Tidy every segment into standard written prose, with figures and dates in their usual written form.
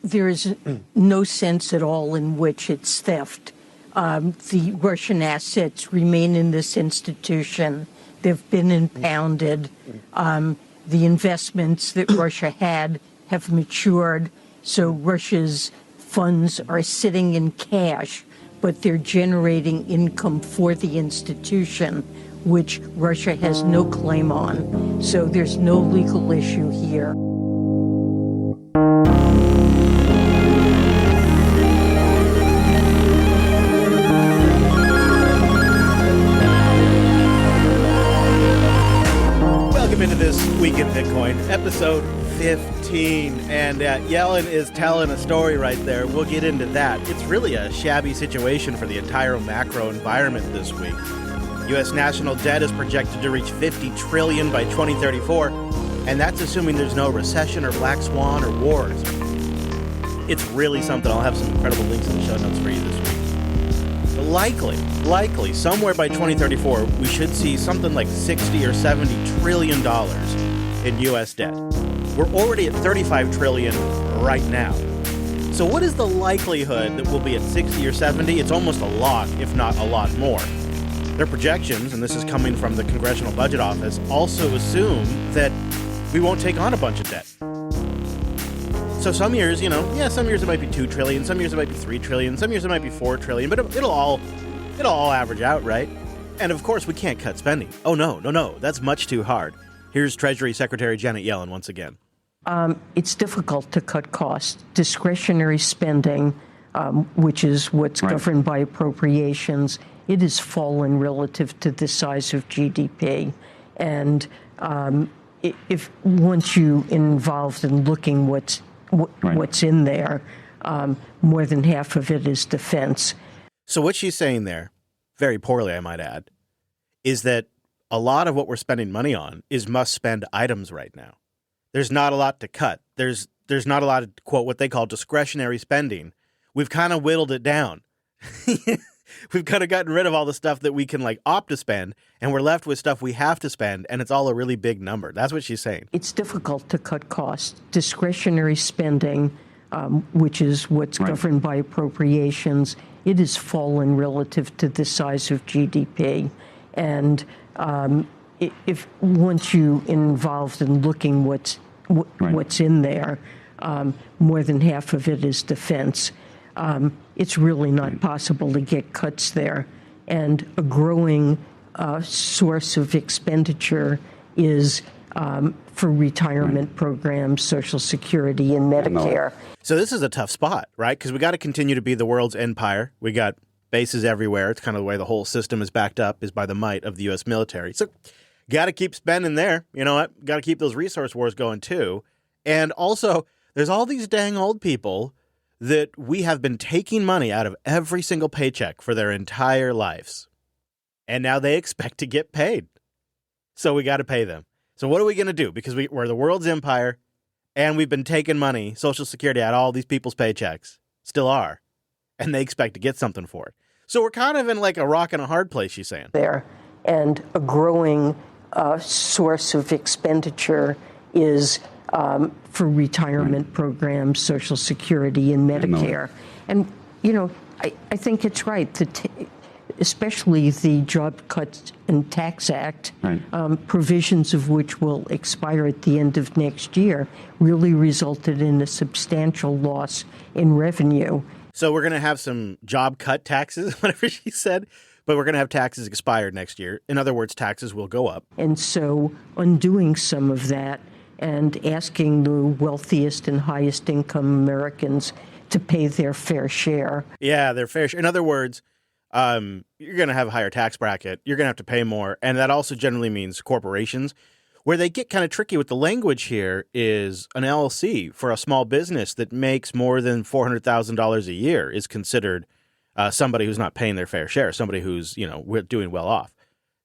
There is no sense at all in which it's theft. The Russian assets remain in this institution. They've been impounded. The investments that Russia had have matured, so Russia's funds are sitting in cash, but they're generating income for the institution, which Russia has no claim on. So there's no legal issue here. Welcome into This Week in Bitcoin, episode 15. And Yellen is telling a story right there. We'll get into that. It's really a shabby situation for the entire macro environment this week. U.S. national debt is projected to reach $50 trillion by 2034, and that's assuming there's no recession or black swan or wars. It's really something. I'll have some incredible links in the show notes for you this week. Likely, somewhere by 2034, we should see something like $60 or $70 trillion in U.S. debt. We're already at $35 trillion right now. So what is the likelihood that we'll be at 60 or 70? It's almost a lot, if not a lot more. Their projections, and this is coming from the Congressional Budget Office, also assume that we won't take on a bunch of debt. So some years, some years it might be 2 trillion, some years it might be 3 trillion, some years it might be 4 trillion, but it'll all average out, right? And of course, we can't cut spending. Oh, no, that's much too hard. Here's Treasury Secretary Janet Yellen once again. It's difficult to cut costs. Discretionary spending, which is what's governed by appropriations, it has fallen relative to the size of GDP. And if once you involved in looking what's in there, more than half of it is defense. So what she's saying there, very poorly I might add, is that a lot of what we're spending money on is must-spend items right now. There's not a lot to cut. There's not a lot of, quote, what they call discretionary spending. We've kind of whittled it down. We've kind of gotten rid of all the stuff that we can opt to spend, and we're left with stuff we have to spend, and it's all a really big number. That's what she's saying. It's difficult to cut costs. Discretionary spending, which is what's governed by appropriations, it has fallen relative to the size of GDP. And if once you involved in looking what's in there, more than half of it is defense. It's really not possible to get cuts there. And a growing source of expenditure is for retirement programs, Social Security, and Medicare. So this is a tough spot, right? Because we got to continue to be the world's empire. We got bases everywhere. It's kind of the way the whole system is backed up, is by the might of the U.S. military. So got to keep spending there. You know what? Got to keep those resource wars going too. And also, there's all these dang old people that we have been taking money out of every single paycheck for their entire lives. And now they expect to get paid. So we got to pay them. So what are we going to do? Because we're the world's empire, and we've been taking money, Social Security, out of all these people's paychecks. Still are. And they expect to get something for it. So we're kind of in a rock and a hard place, she's saying. There. And a growing source of expenditure is for retirement programs, Social Security, and Medicare. And, I think it's right that especially the Job Cuts and Tax Act, provisions of which will expire at the end of next year, really resulted in a substantial loss in revenue. So we're going to have some job cut taxes, whatever she said, but we're going to have taxes expired next year. In other words, taxes will go up. And so undoing some of that and asking the wealthiest and highest income Americans to pay their fair share. Yeah, their fair share. In other words, you're going to have a higher tax bracket. You're going to have to pay more. And that also generally means corporations. Where they get kind of tricky with the language here is an LLC for a small business that makes more than $400,000 a year is considered somebody who's not paying their fair share, somebody who's, doing well off.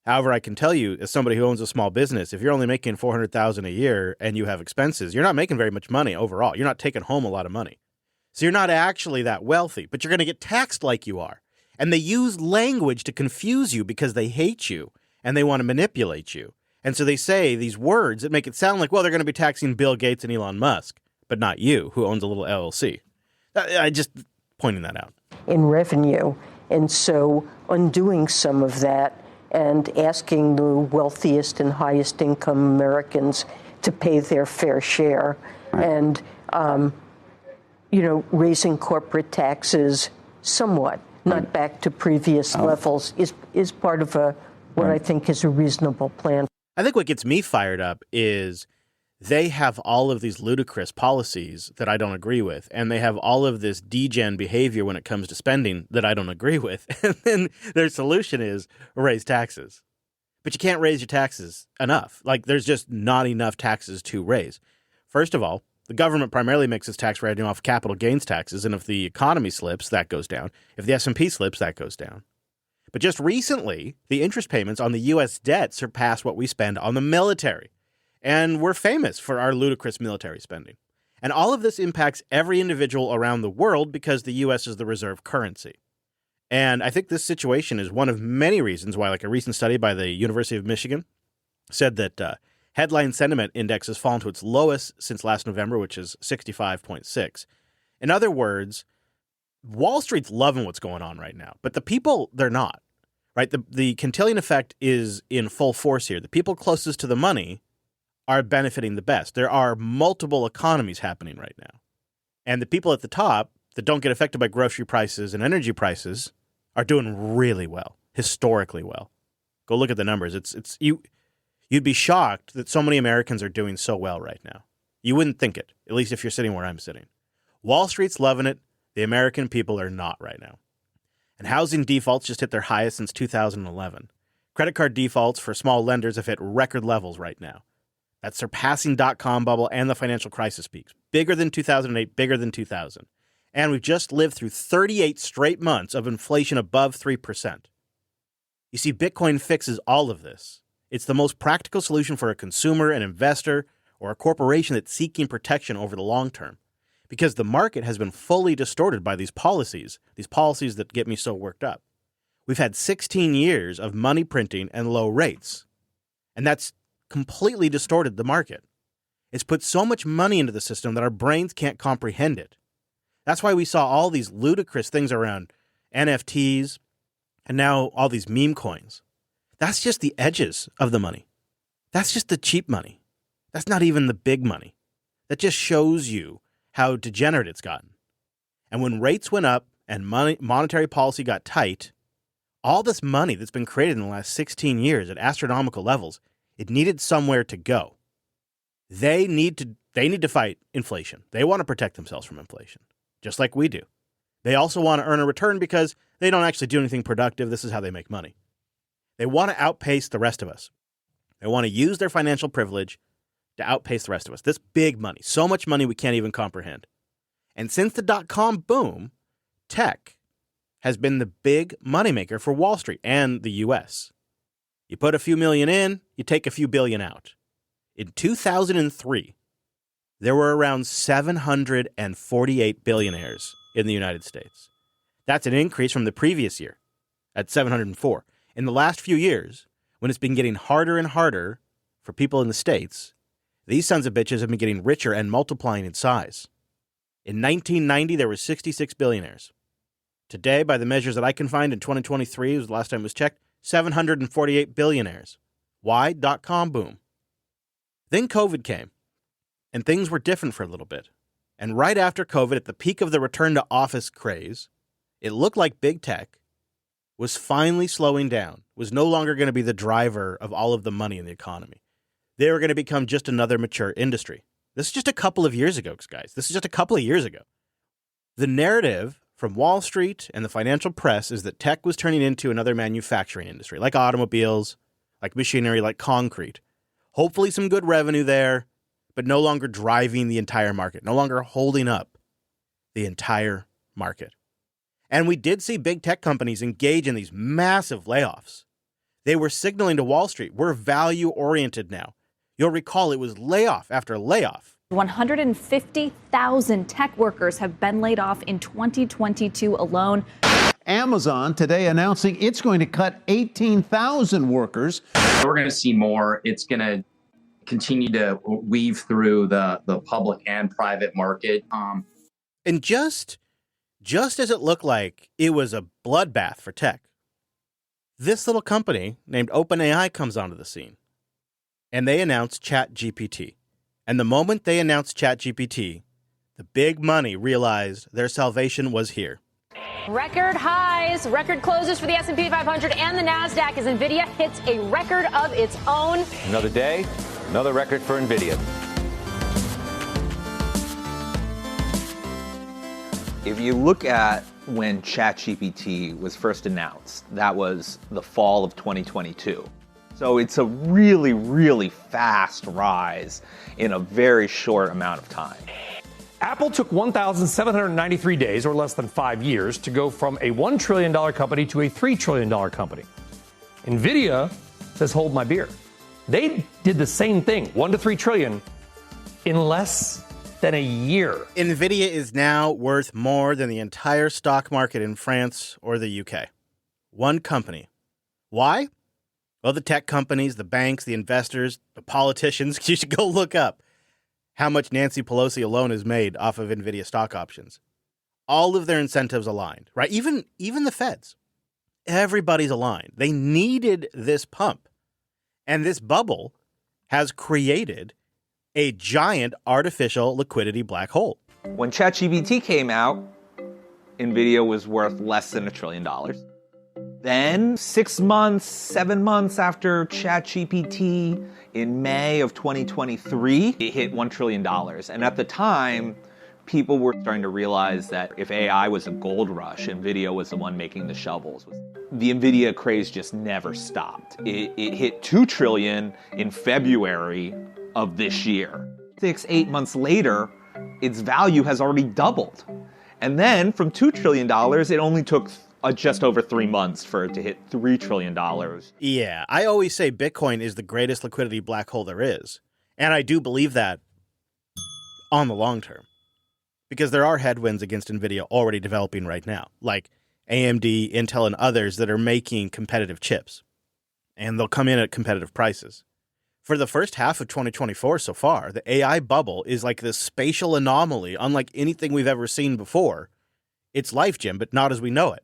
However, I can tell you, as somebody who owns a small business, if you're only making $400,000 a year and you have expenses, you're not making very much money overall. You're not taking home a lot of money. So you're not actually that wealthy, but you're going to get taxed like you are. And they use language to confuse you because they hate you and they want to manipulate you. And so they say these words that make it sound like, well, they're going to be taxing Bill Gates and Elon Musk. but not you, who owns a little LLC. I just pointing that out. In revenue. And so undoing some of that and asking the wealthiest and highest income Americans to pay their fair share and, raising corporate taxes somewhat, not back to previous levels, is part of what I think is a reasonable plan. I think what gets me fired up is they have all of these ludicrous policies that I don't agree with, and they have all of this degen behavior when it comes to spending that I don't agree with. And then their solution is raise taxes. But you can't raise your taxes enough. Like, there's just not enough taxes to raise. First of all, the government primarily makes its tax revenue off capital gains taxes, and if the economy slips, that goes down. If the S&P slips, that goes down. But just recently, the interest payments on the U.S. debt surpassed what we spend on the military. And we're famous for our ludicrous military spending. And all of this impacts every individual around the world because the U.S. is the reserve currency. And I think this situation is one of many reasons why, like a recent study by the University of Michigan said that headline sentiment index has fallen to its lowest since last November, which is 65.6. In other words, Wall Street's loving what's going on right now, but the people, they're not, right? The Cantillon effect is in full force here. The people closest to the money are benefiting the best. There are multiple economies happening right now. And the people at the top that don't get affected by grocery prices and energy prices are doing really well, historically well. Go look at the numbers. You'd be shocked that so many Americans are doing so well right now. You wouldn't think it, at least if you're sitting where I'm sitting. Wall Street's loving it. The American people are not right now. And housing defaults just hit their highest since 2011. Credit card defaults for small lenders have hit record levels right now. That's surpassing dot-com bubble and the financial crisis peaks. Bigger than 2008, bigger than 2000. And we've just lived through 38 straight months of inflation above 3%. You see, Bitcoin fixes all of this. It's the most practical solution for a consumer, an investor, or a corporation that's seeking protection over the long term. Because the market has been fully distorted by these policies that get me so worked up. We've had 16 years of money printing and low rates. And that's completely distorted the market. It's put so much money into the system that our brains can't comprehend it. That's why we saw all these ludicrous things around NFTs and now all these meme coins. That's just the edges of the money. That's just the cheap money. That's not even the big money. That just shows you how degenerate it's gotten. And when rates went up and monetary policy got tight, all this money that's been created in the last 16 years at astronomical levels, it needed somewhere to go. They need to fight inflation. They want to protect themselves from inflation, just like we do. They also want to earn a return because they don't actually do anything productive. This is how they make money. They want to outpace the rest of us. They want to use their financial privilege to outpace the rest of us. This big money, so much money we can't even comprehend. And since the dot-com boom, tech has been the big moneymaker for Wall Street and the U.S. You put a few million in, you take a few billion out. In 2003, there were around 748 billionaires in the United States. That's an increase from the previous year at 704. In the last few years, when it's been getting harder and harder for people in the States, these sons of bitches have been getting richer and multiplying in size. In 1990, there were 66 billionaires. Today, by the measures that I can find in 2023, was the last time it was checked, 748 billionaires. Why? Dot-com boom. Then COVID came, and things were different for a little bit. And right after COVID, at the peak of the return to office craze, it looked like big tech was finally slowing down, was no longer going to be the driver of all of the money in the economy. They were going to become just another mature industry. This is just a couple of years ago, guys. This is just a couple of years ago. The narrative from Wall Street and the financial press is that tech was turning into another manufacturing industry, like automobiles, like machinery, like concrete. Hopefully some good revenue there, but no longer driving the entire market, no longer holding up the entire market. And we did see big tech companies engage in these massive layoffs. They were signaling to Wall Street, we're value-oriented now. You'll recall it was layoff after layoff. 150,000 tech workers have been laid off in 2022 alone. Amazon today announcing it's going to cut 18,000 workers. We're going to see more. It's going to continue to weave through the public and private market. And just as it looked like it was a bloodbath for tech, this little company named OpenAI comes onto the scene, and they announced ChatGPT. And the moment they announced ChatGPT, the big money realized their salvation was here. Record highs, record closes for the S&P 500 and the NASDAQ as NVIDIA hits a record of its own. Another day, another record for NVIDIA. If you look at when ChatGPT was first announced, that was the fall of 2022. So it's a really, really fast rise in a very short amount of time. Apple took 1,793 days, or less than 5 years, to go from a $1 trillion company to a $3 trillion company. NVIDIA says, hold my beer. They did the same thing, 1 to 3 trillion, in less than a year. NVIDIA is now worth more than the entire stock market in France or the UK. One company. Why? Well, the tech companies, the banks, the investors, the politicians, you should go look up how much Nancy Pelosi alone has made off of NVIDIA stock options. All of their incentives aligned, right? Even the feds. Everybody's aligned. They needed this pump. And this bubble has created a giant artificial liquidity black hole. When ChatGPT came out, NVIDIA was worth less than $1 trillion. Then 6 months, 7 months after ChatGPT, in May of 2023, it hit $1 trillion. And at the time, people were starting to realize that if AI was a gold rush, NVIDIA was the one making the shovels. The NVIDIA craze just never stopped. It hit $2 trillion in February of this year. 6-8 months later, its value has already doubled. And then from $2 trillion, it only took just over 3 months for it to hit $3 trillion. Yeah, I always say Bitcoin is the greatest liquidity black hole there is. And I do believe that on the long term. Because there are headwinds against NVIDIA already developing right now, like AMD, Intel, and others that are making competitive chips. And they'll come in at competitive prices. For the first half of 2024 so far, the AI bubble is like this spatial anomaly, unlike anything we've ever seen before. It's life, Jim, but not as we know it.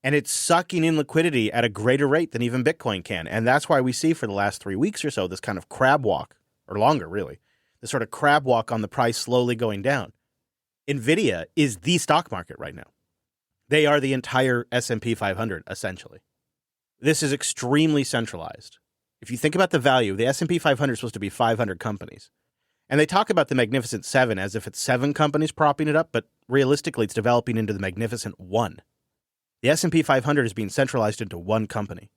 And it's sucking in liquidity at a greater rate than even Bitcoin can. And that's why we see for the last 3 weeks or so this kind of crab walk, or longer really, this sort of crab walk on the price slowly going down. NVIDIA is the stock market right now. They are the entire S&P 500, essentially. This is extremely centralized. If you think about the value, the S&P 500 is supposed to be 500 companies. And they talk about the Magnificent Seven as if it's 7 companies propping it up, but realistically it's developing into the Magnificent One. The S&P 500 is being centralized into one company.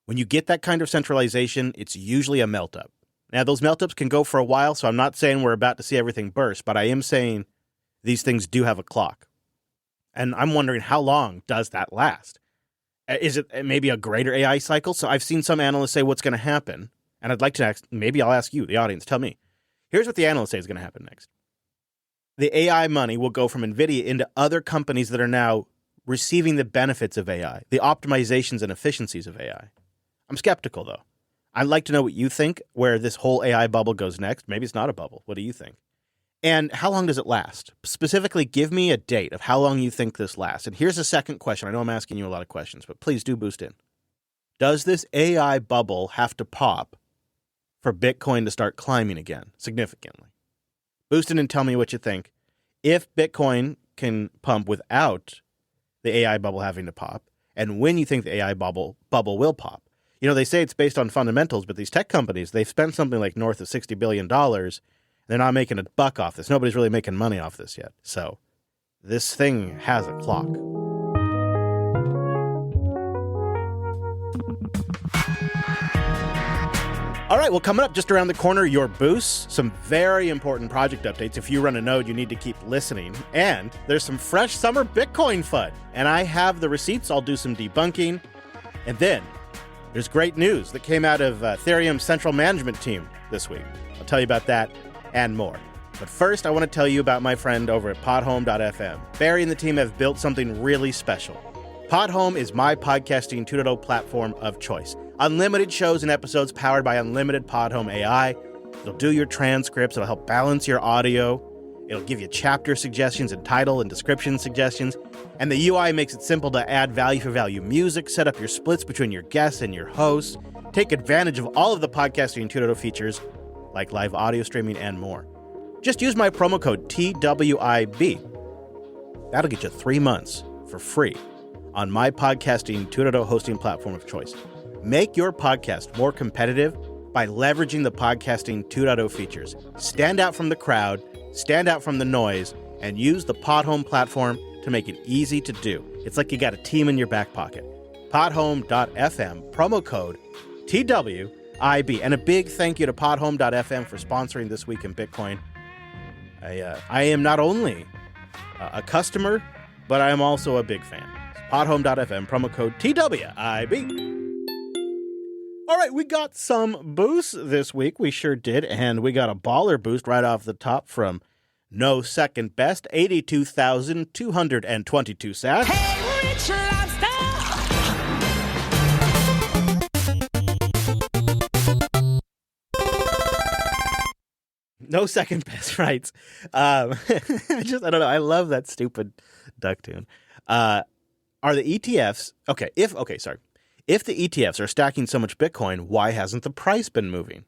When you get that kind of centralization, it's usually a melt-up. Now, those melt-ups can go for a while, so I'm not saying we're about to see everything burst, but I am saying these things do have a clock. And I'm wondering, how long does that last? Is it maybe a greater AI cycle? So I've seen some analysts say what's going to happen, and I'd like to ask, maybe I'll ask you, the audience, tell me. Here's what the analysts say is going to happen next. The AI money will go from NVIDIA into other companies that are now receiving the benefits of AI, the optimizations and efficiencies of AI. I'm skeptical, though. I'd like to know what you think, where this whole AI bubble goes next. Maybe it's not a bubble. What do you think? And how long does it last? Specifically, give me a date of how long you think this lasts. And here's a second question. I know I'm asking you a lot of questions, but please do boost in. Does this AI bubble have to pop for Bitcoin to start climbing again significantly? Boost in and tell me what you think. If Bitcoin can pump without the AI bubble having to pop, and when you think the AI bubble will pop. You know, they say it's based on fundamentals, but these tech companies, they've spent something like north of $60 billion. They're not making a buck off this. Nobody's really making money off this yet. So this thing has a clock. All right, well, coming up just around the corner, your boosts, some very important project updates. If you run a node, you need to keep listening. And there's some fresh summer Bitcoin FUD. And I have the receipts. I'll do some debunking. And then there's great news that came out of Ethereum's central management team this week. I'll tell you about that and more. But first, I want to tell you about my friend over at podhome.fm. Barry and the team have built something really special. Podhome is my podcasting 2.0 platform of choice. Unlimited shows and episodes powered by unlimited Podhome AI. It'll do your transcripts. It'll help balance your audio. It'll give you chapter suggestions and title and description suggestions. And the UI makes it simple to add value for value music, set up your splits between your guests and your hosts, take advantage of all of the Podcasting 2.0 features like live audio streaming and more. Just use my promo code TWIB. That'll get you 3 months for free on my Podcasting 2.0 hosting platform of choice. Make your podcast more competitive by leveraging the Podcasting 2.0 features. Stand out from the crowd, stand out from the noise, and use the Podhome platform to make it easy to do. It's like you got a team in your back pocket. Podhome.fm, promo code TWIB. And a big thank you to Podhome.fm for sponsoring This Week in Bitcoin. I am not only a customer, but I am also a big fan. Podhome.fm, promo code TWIB. All right, we got some boosts this week. We sure did. And we got a baller boost right off the top from No Second Best, 82,222 sats. Hey, Rich Lobster! No Second Best writes, I don't know. I love that stupid duck tune. Are the ETFs, if the ETFs are stacking so much Bitcoin, why hasn't the price been moving?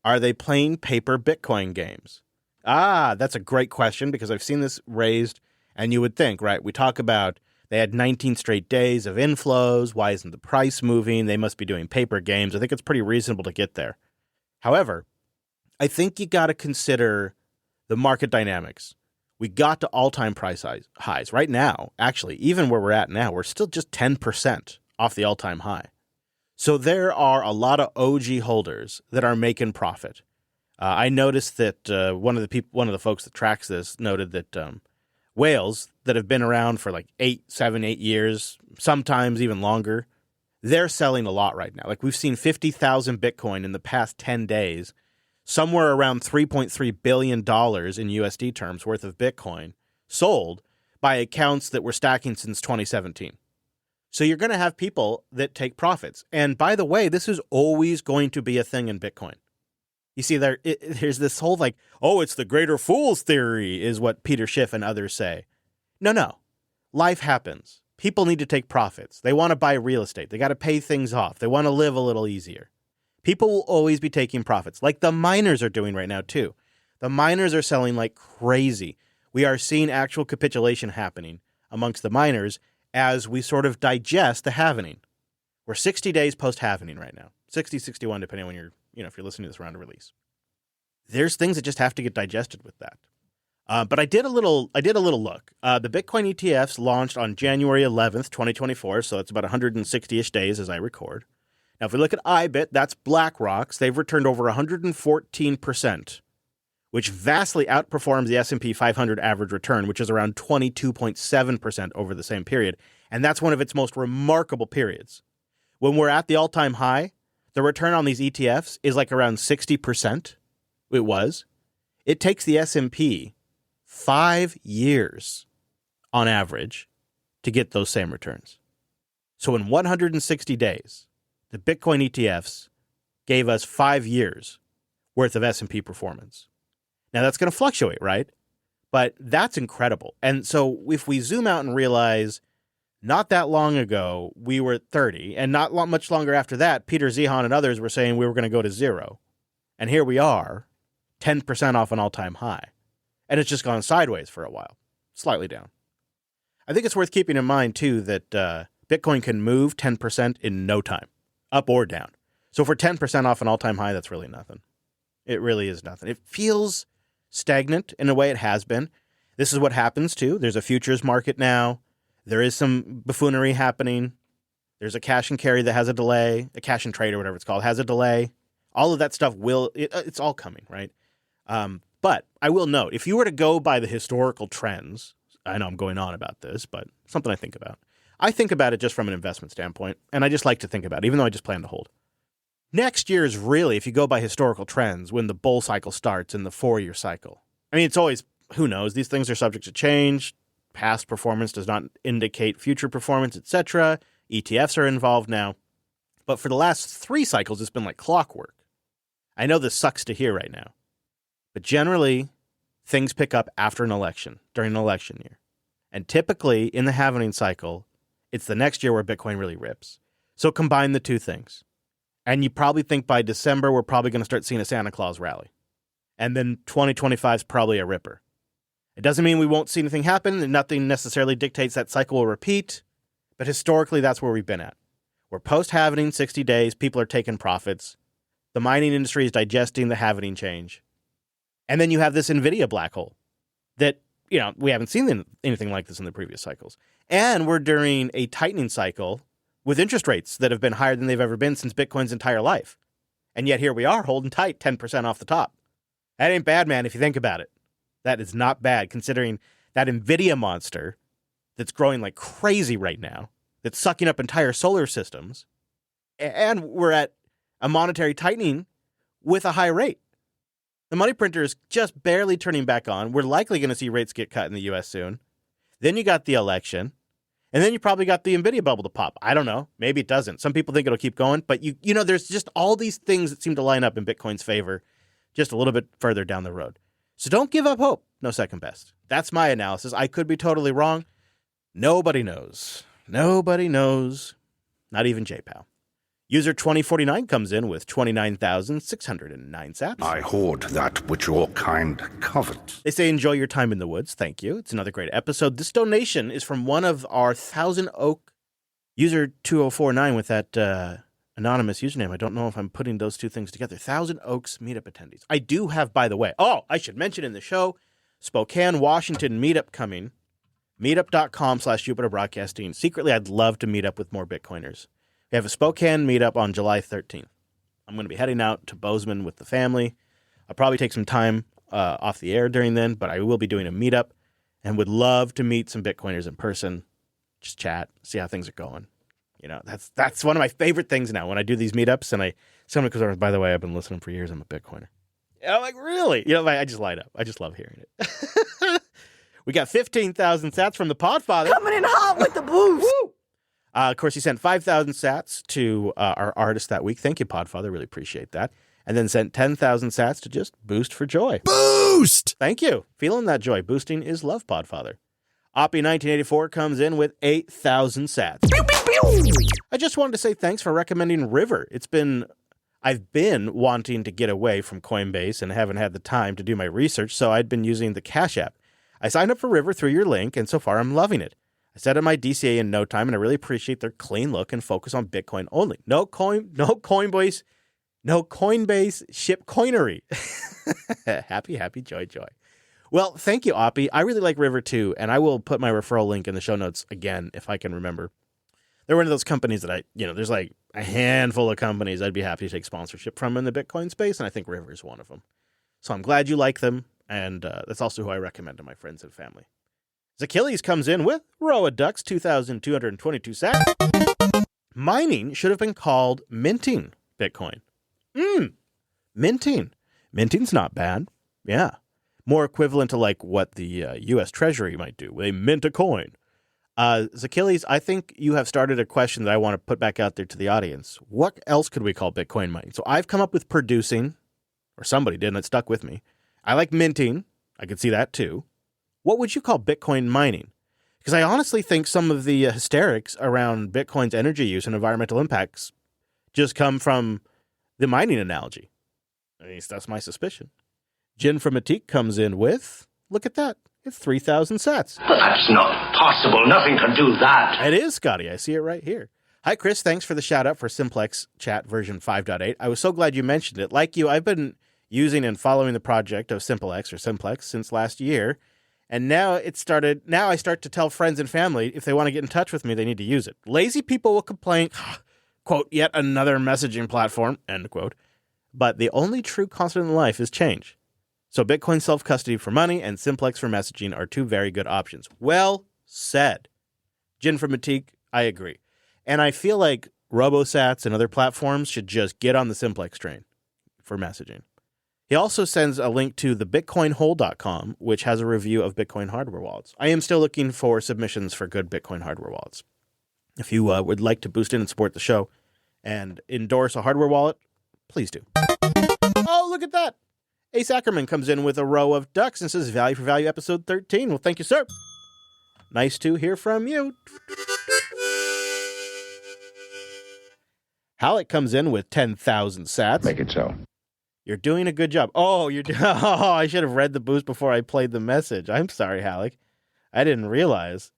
Are they playing paper Bitcoin games? That's a great question because I've seen this raised, and you would think, right? We talk about they had 19 straight days of inflows. Why isn't the price moving? They must be doing paper games. I think it's pretty reasonable to get there. However, I think you got to consider the market dynamics. We got to all-time price highs. Right now, actually, even where we're at now, we're still just 10% off the all-time high. So there are a lot of OG holders that are making profit. I noticed that one of the folks that tracks this noted that whales that have been around for like 7, 8 years, sometimes even longer, they're selling a lot right now. Like we've seen 50,000 Bitcoin in the past 10 days, somewhere around $3.3 billion in USD terms worth of Bitcoin sold by accounts that were stacking since 2017. So you're going to have people that take profits. And by the way, this is always going to be a thing in Bitcoin. You see, there's this whole like, oh, it's the greater fool's theory is what Peter Schiff and others say. No. Life happens. People need to take profits. They want to buy real estate. They got to pay things off. They want to live a little easier. People will always be taking profits, like the miners are doing right now, too. The miners are selling like crazy. We are seeing actual capitulation happening amongst the miners as we sort of digest the halvening. We're 60 days post-halvening right now. 60, 61, depending on when if you're listening to this around a release. There's things that just have to get digested with that. But I did a little look. The Bitcoin ETFs launched on January 11th, 2024, so it's about 160-ish days as I record. Now, if we look at IBIT, that's BlackRock's. They've returned over 114%, which vastly outperforms the S&P 500 average return, which is around 22.7% over the same period. And that's one of its most remarkable periods. When we're at the all-time high, the return on these ETFs is like around 60%. It was. It takes the S&P 5 years on average to get those same returns. So in 160 days, the Bitcoin ETFs gave us 5 years worth of S&P performance. Now, that's going to fluctuate, right? But that's incredible. And so if we zoom out and realize not that long ago, we were at 30, and not much longer after that, Peter Zihan and others were saying we were going to go to 0. And here we are, 10% off an all-time high. And it's just gone sideways for a while, slightly down. I think it's worth keeping in mind, too, that Bitcoin can move 10% in no time, up or down. So for 10% off an all-time high, that's really nothing. It really is nothing. It feels stagnant in a way it has been. This is what happens, too. There's a futures market now. There is some buffoonery happening. There's a cash and carry that has a delay. A cash and trade or whatever it's called has a delay. All of that stuff it's all coming, right? But I will note, if you were to go by the historical trends, I know I'm going on about this, but something I think about. I think about it just from an investment standpoint, and I just like to think about it, even though I just plan to hold. Next year is really, if you go by historical trends, when the bull cycle starts in the 4-year cycle. I mean, it's always, who knows? These things are subject to change. Past performance does not indicate future performance, etc. ETFs are involved now. But for the last 3 cycles, it's been like clockwork. I know this sucks to hear right now, but generally things pick up after an election, during an election year. And typically in the halvening cycle, it's the next year where Bitcoin really rips. So combine the two things. And you probably think by December, we're probably going to start seeing a Santa Claus rally. And then 2025 is probably a ripper. It doesn't mean we won't see anything happen, and nothing necessarily dictates that cycle will repeat. But historically, that's where we've been at. We're post-halvening, 60 days. People are taking profits. The mining industry is digesting the halvening change. And then you have this NVIDIA black hole that, we haven't seen anything like this in the previous cycles. And we're during a tightening cycle with interest rates that have been higher than they've ever been since Bitcoin's entire life. And yet here we are holding tight 10% off the top. That ain't bad, man, if you think about it. That is not bad, considering that NVIDIA monster that's growing like crazy right now, that's sucking up entire solar systems, and we're at a monetary tightening with a high rate. The money printer is just barely turning back on. We're likely going to see rates get cut in the U.S. soon. Then you got the election, and then you probably got the NVIDIA bubble to pop. I don't know. Maybe it doesn't. Some people think it'll keep going, but there's just all these things that seem to line up in Bitcoin's favor just a little bit further down the road. So don't give up hope. No second best. That's my analysis. I could be totally wrong. Nobody knows. Nobody knows. Not even JPAL. User 2049 comes in with 29,609 sats. I hoard that which your kind covet. They say enjoy your time in the woods. Thank you. It's another great episode. This donation is from one of our Thousand Oak user 2049 with that anonymous username. I don't know if I'm putting those two things together. Thousand Oaks meetup attendees. I do have, by the way, I should mention in the show, Spokane, Washington meetup coming. Meetup.com/Jupiter Broadcasting. Secretly, I'd love to meet up with more Bitcoiners. We have a Spokane meetup on July 13th. I'm going to be heading out to Bozeman with the family. I'll probably take some time off the air during then, but I will be doing a meetup and would love to meet some Bitcoiners in person. Just chat, see how things are going. That's one of my favorite things now when I do these meetups and someone goes, by the way, I've been listening for years. I'm a Bitcoiner. And I'm like, really? I just light up. I just love hearing it. We got 15,000 sats from the Podfather. Coming in hot with the boost. Woo! Of course, he sent 5,000 sats to our artist that week. Thank you, Podfather. Really appreciate that. And then sent 10,000 sats to just Boost for Joy. Boost! Thank you. Feeling that joy. Boosting is love, Podfather. Oppie1984 comes in with 8,000 sats. Pew, pew, pew. I just wanted to say thanks for recommending River. I've been wanting to get away from Coinbase and haven't had the time to do my research, so I'd been using the Cash App. I signed up for River through your link, and so far I'm loving it. I set up my DCA in no time, and I really appreciate their clean look and focus on Bitcoin only. No Coinbase ship coinery. Happy, joy. Well, thank you, Oppie. I really like River too, and I will put my referral link in the show notes again if I can remember. They're one of those companies that there's like a handful of companies I'd be happy to take sponsorship from in the Bitcoin space, and I think River is one of them. So I'm glad you like them, and that's also who I recommend to my friends and family. Zachilles comes in with Roa Ducks, 2,222 sats. Mining should have been called minting Bitcoin. Minting. Minting's not bad. Yeah. More equivalent to like what the U.S. Treasury might do. They mint a coin. Zachilles, I think you have started a question that I want to put back out there to the audience. What else could we call Bitcoin mining? So I've come up with producing, or somebody did, and it stuck with me. I like minting. I could see that too. What would you call Bitcoin mining? Because I honestly think some of the hysterics around Bitcoin's energy use and environmental impacts just come from the mining analogy. At least that's my suspicion. Jin from Atik comes in with, look at that, it's 3,000 sats. That's not possible. Nothing can do that. It is, Scotty. I see it right here. Hi, Chris. Thanks for the shout out for Simplex Chat version 5.8. I was so glad you mentioned it. Like you, I've been using and following the project of Simplex since last year. And now I start to tell friends and family if they want to get in touch with me, they need to use it. Lazy people will complain, quote, yet another messaging platform, end quote. But the only true constant in life is change. So Bitcoin self-custody for money and Simplex for messaging are two very good options. Well said. Jin from Matique, I agree. And I feel like RoboSats and other platforms should just get on the Simplex train for messaging. He also sends a link to the BitcoinHole.com, which has a review of Bitcoin hardware wallets. I am still looking for submissions for good Bitcoin hardware wallets. If you would like to boost in and support the show and endorse a hardware wallet, please do. Oh, look at that. Ace Ackerman comes in with a row of ducks and says, value for value, episode 13. Well, thank you, sir. Nice to hear from you. Halleck comes in with 10,000 sats. Make it so. You're doing a good job. Oh, oh, I should have read the boost before I played the message. I'm sorry, Halleck. I didn't realize.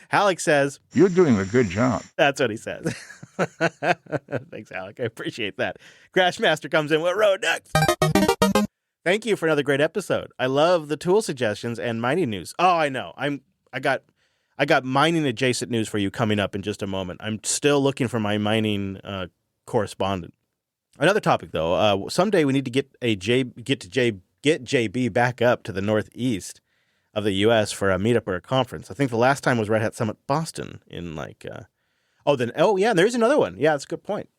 Halleck says, You're doing a good job. That's what he says. Thanks, Halleck. I appreciate that. Crashmaster comes in with road ducks. Thank you for another great episode. I love the tool suggestions and mining news. Oh, I know. I got mining adjacent news for you coming up in just a moment. I'm still looking for my mining correspondent. Another topic though. Someday we need to get JB back up to the northeast of the U.S. for a meetup or a conference. I think the last time was Red Hat Summit Boston in there's another one. Yeah, that's a good point.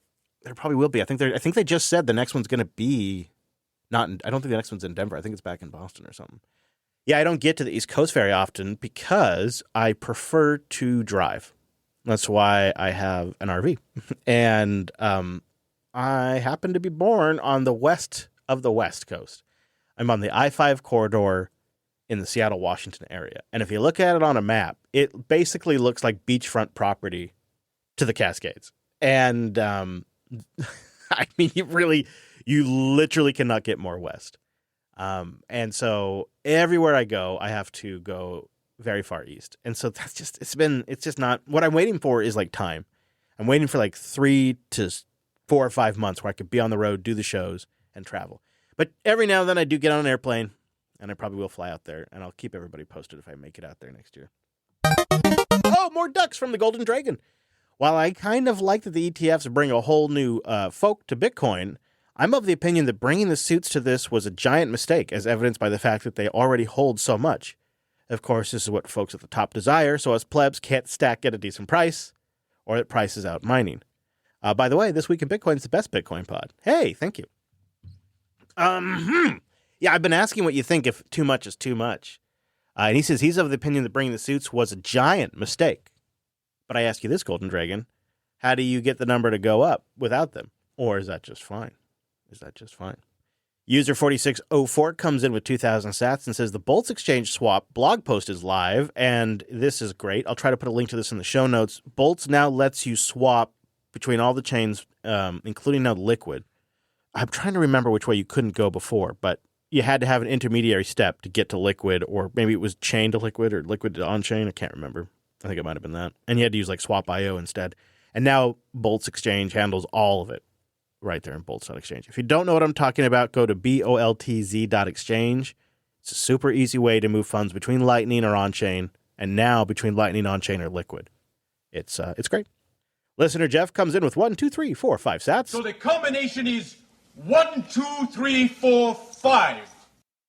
There probably will be. I think they just said the next one's going to be I don't think the next one's in Denver. I think it's back in Boston or something. Yeah, I don't get to the East Coast very often because I prefer to drive. That's why I have an RV. And I happen to be born on the west of the West Coast. I'm on the I-5 corridor in the Seattle, Washington area. And if you look at it on a map, it basically looks like beachfront property to the Cascades. And I mean, you literally cannot get more west. And so everywhere I go, I have to go very far east. And so it's just not what I'm waiting for is like time. I'm waiting for like 3 to 4 or 5 months where I could be on the road, do the shows and travel. But every now and then I do get on an airplane and I probably will fly out there and I'll keep everybody posted if I make it out there next year. Oh, more ducks from the Golden Dragon. While I kind of like that the ETFs bring a whole new folk to Bitcoin, I'm of the opinion that bringing the suits to this was a giant mistake, as evidenced by the fact that they already hold so much. Of course, this is what folks at the top desire, so us plebs can't stack at a decent price, or it prices out mining. By the way, This Week in Bitcoin is the best Bitcoin pod. Hey, thank you. Yeah, I've been asking what you think if too much is too much. And he says he's of the opinion that bringing the suits was a giant mistake. But I ask you this, Golden Dragon, how do you get the number to go up without them? Or is that just fine? User 4604 comes in with 2,000 sats and says the Bolts Exchange swap blog post is live, and this is great. I'll try to put a link to this in the show notes. Bolts now lets you swap between all the chains, including now Liquid. I'm trying to remember which way you couldn't go before, but you had to have an intermediary step to get to Liquid, or maybe it was chain to Liquid or Liquid to on-chain. I can't remember. I think it might have been that. And you had to use like Swap.io instead. And now Bolts Exchange handles all of it right there in Bolts.exchange. If you don't know what I'm talking about, go to boltz.exchange. It's a super easy way to move funds between Lightning or on-chain, and now between Lightning, on-chain, or Liquid. It's great. Listener Jeff comes in with 1, 2, 3, 4, 5 sats. So the combination is 1, 2, 3, 4, 5.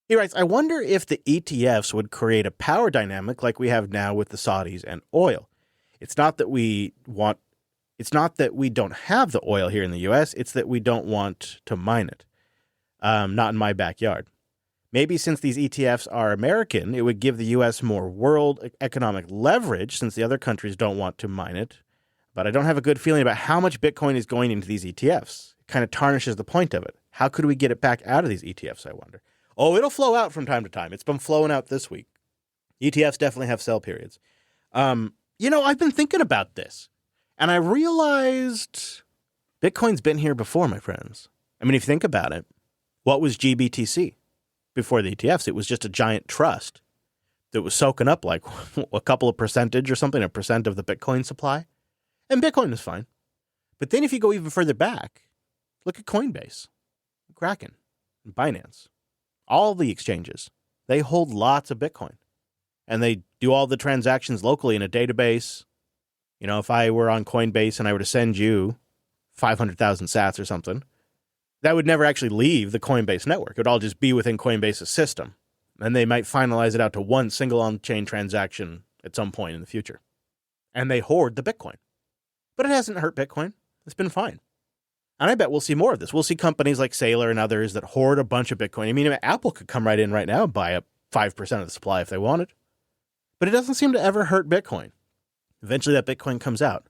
He writes, I wonder if the ETFs would create a power dynamic like we have now with the Saudis and oil. It's not that we don't have the oil here in the U.S., it's that we don't want to mine it. Not in my backyard. Maybe since these ETFs are American, it would give the U.S. more world economic leverage since the other countries don't want to mine it. But I don't have a good feeling about how much Bitcoin is going into these ETFs. It kind of tarnishes the point of it. How could we get it back out of these ETFs, I wonder? Oh, it'll flow out from time to time. It's been flowing out this week. ETFs definitely have sell periods. I've been thinking about this, and I realized Bitcoin's been here before, my friends. I mean, if you think about it, what was GBTC before the ETFs? It was just a giant trust that was soaking up like a couple of percentage or something, a percent of the Bitcoin supply. And Bitcoin is fine. But then if you go even further back, look at Coinbase, Kraken, and Binance. All the exchanges, they hold lots of Bitcoin. And they do all the transactions locally in a database. You know, if I were on Coinbase and I were to send you 500,000 sats or something, that would never actually leave the Coinbase network. It would all just be within Coinbase's system. And they might finalize it out to one single on-chain transaction at some point in the future. And they hoard the Bitcoin. But it hasn't hurt Bitcoin. It's been fine. And I bet we'll see more of this. We'll see companies like Saylor and others that hoard a bunch of Bitcoin. I mean, Apple could come right in right now and buy up 5% of the supply if they wanted. But it doesn't seem to ever hurt Bitcoin. Eventually that Bitcoin comes out.